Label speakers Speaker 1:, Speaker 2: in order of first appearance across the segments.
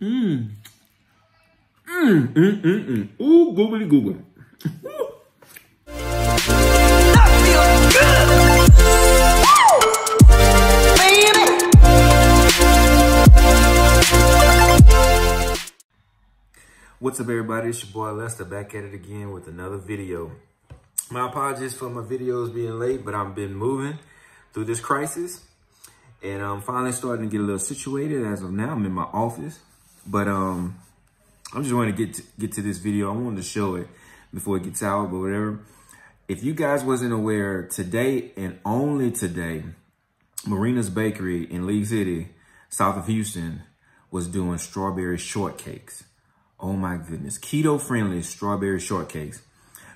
Speaker 1: Ooh, googly googly. What's up, everybody? It's your boy Lester back at it again with another video. My apologies for my videos being late, but I've been moving through this crisis and I'm finally starting to get a little situated. As of now, I'm in my office, but I'm just wanting to get to this video. I wanted to show it before it gets out, but whatever. If you guys wasn't aware, today and only today, Marina's Bakery in League City, south of Houston, was doing strawberry shortcakes. Oh my goodness, keto-friendly strawberry shortcakes.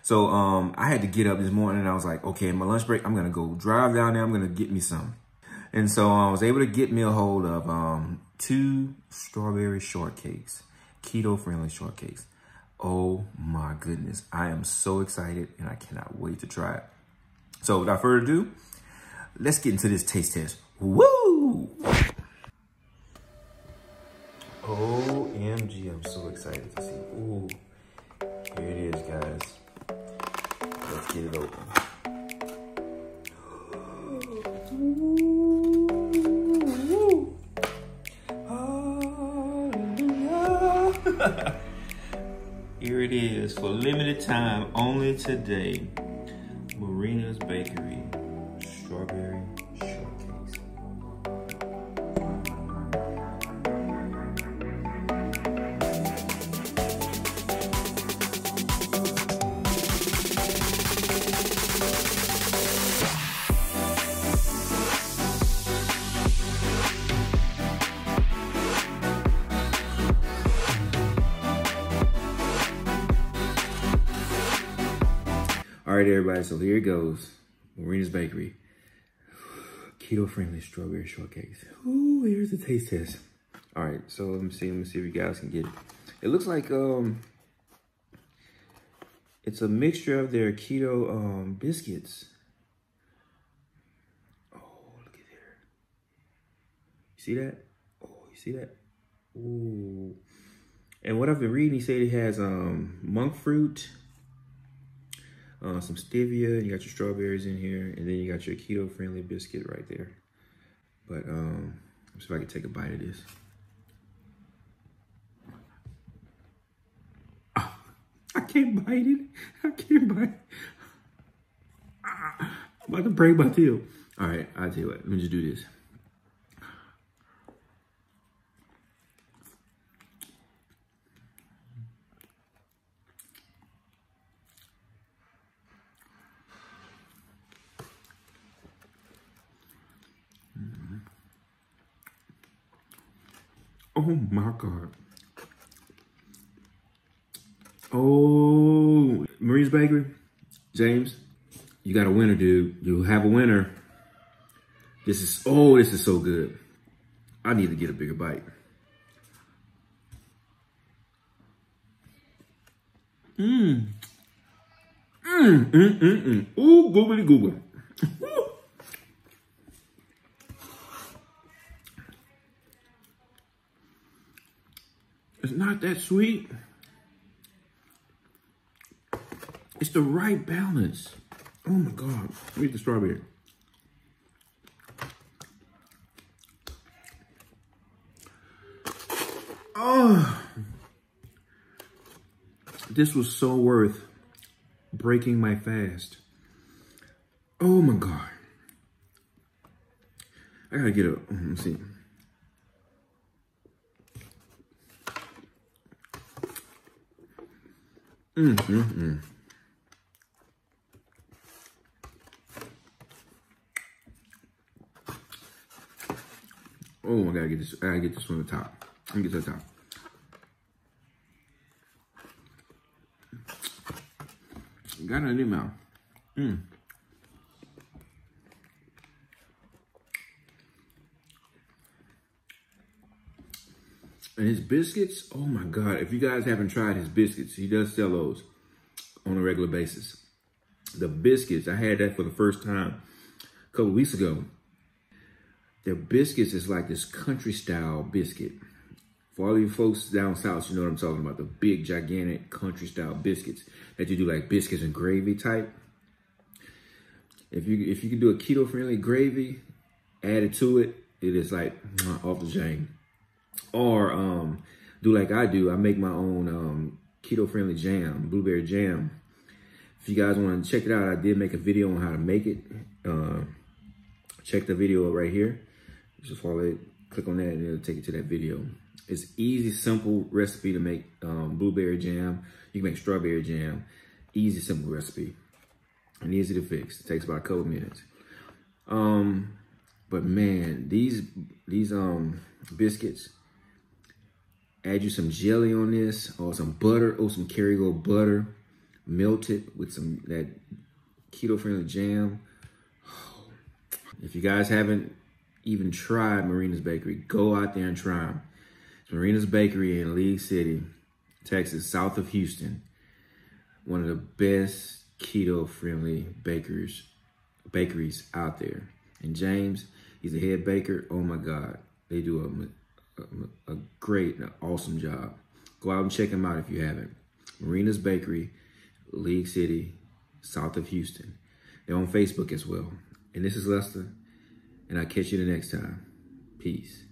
Speaker 1: So I had to get up this morning and I was like, okay, in my lunch break, I'm gonna go drive down there, I'm gonna get me some. And so I was able to get me a hold of 2 strawberry shortcakes, keto-friendly shortcakes. Oh my goodness, I am so excited and I cannot wait to try it. So without further ado, let's get into this taste test. Woo! OMG, I'm so excited to see. Ooh, here it is, guys. Let's get it open. Ooh. Hallelujah. Here it is, for limited time, only today. Marina's Bakery, strawberry shortcakes. All right, everybody, so here it goes. Marina's Bakery. Keto-friendly strawberry shortcakes. Ooh, here's the taste test. All right, so let me see if you guys can get it. It looks like it's a mixture of their keto biscuits. Oh, look at there. You see that? Oh, you see that? Ooh. And what I've been reading, he said it has monk fruit, some stevia, and you got your strawberries in here, and then you got your keto-friendly biscuit right there. But let's see if I can take a bite of this. Oh, I can't bite it. I can't bite it. I'm about to break my teeth. All right, I'll tell you what. Let me just do this. Oh my God. Oh, Marina's Bakery, James, you got a winner, dude. You have a winner. This is so good. I need to get a bigger bite. Ooh, googly googly. It's not that sweet. It's the right balance. Oh my God. Let me eat the strawberry. Oh, this was so worth breaking my fast. Oh my God. I gotta get a, let's see. Oh, I gotta get this. I gotta get this from the top. Let me get to the top. Got it in your mouth. And his biscuits, oh my God. If you guys haven't tried his biscuits, he does sell those on a regular basis. The biscuits, I had that for the first time a couple weeks ago. Their biscuits is like this country style biscuit. For all you folks down south, you know what I'm talking about. The big, gigantic country style biscuits that you do like biscuits and gravy type. If you can do a keto friendly gravy, add it to it, it is like off the chain. Or do like I do. I make my own keto friendly jam, blueberry jam. If you guys want to check it out, I did make a video on how to make it. Check the video right here. Just follow it, click on that, and it'll take you to that video. It's easy, simple recipe to make blueberry jam. You can make strawberry jam. Easy, simple recipe. And easy to fix. It takes about a couple minutes. But man, these biscuits, add you some jelly on this, or some butter, or some Kerrygold butter, melt it with some that keto-friendly jam. If you guys haven't even tried Marina's Bakery, go out there and try them. It's Marina's Bakery in League City, Texas, south of Houston. One of the best keto-friendly bakeries out there. And James, he's a head baker. Oh my God, they do a great, awesome job. Go out and check them out if you haven't. Marina's Bakery, League City, south of Houston. They're on Facebook as well. And this is Lester, and I'll catch you the next time. Peace.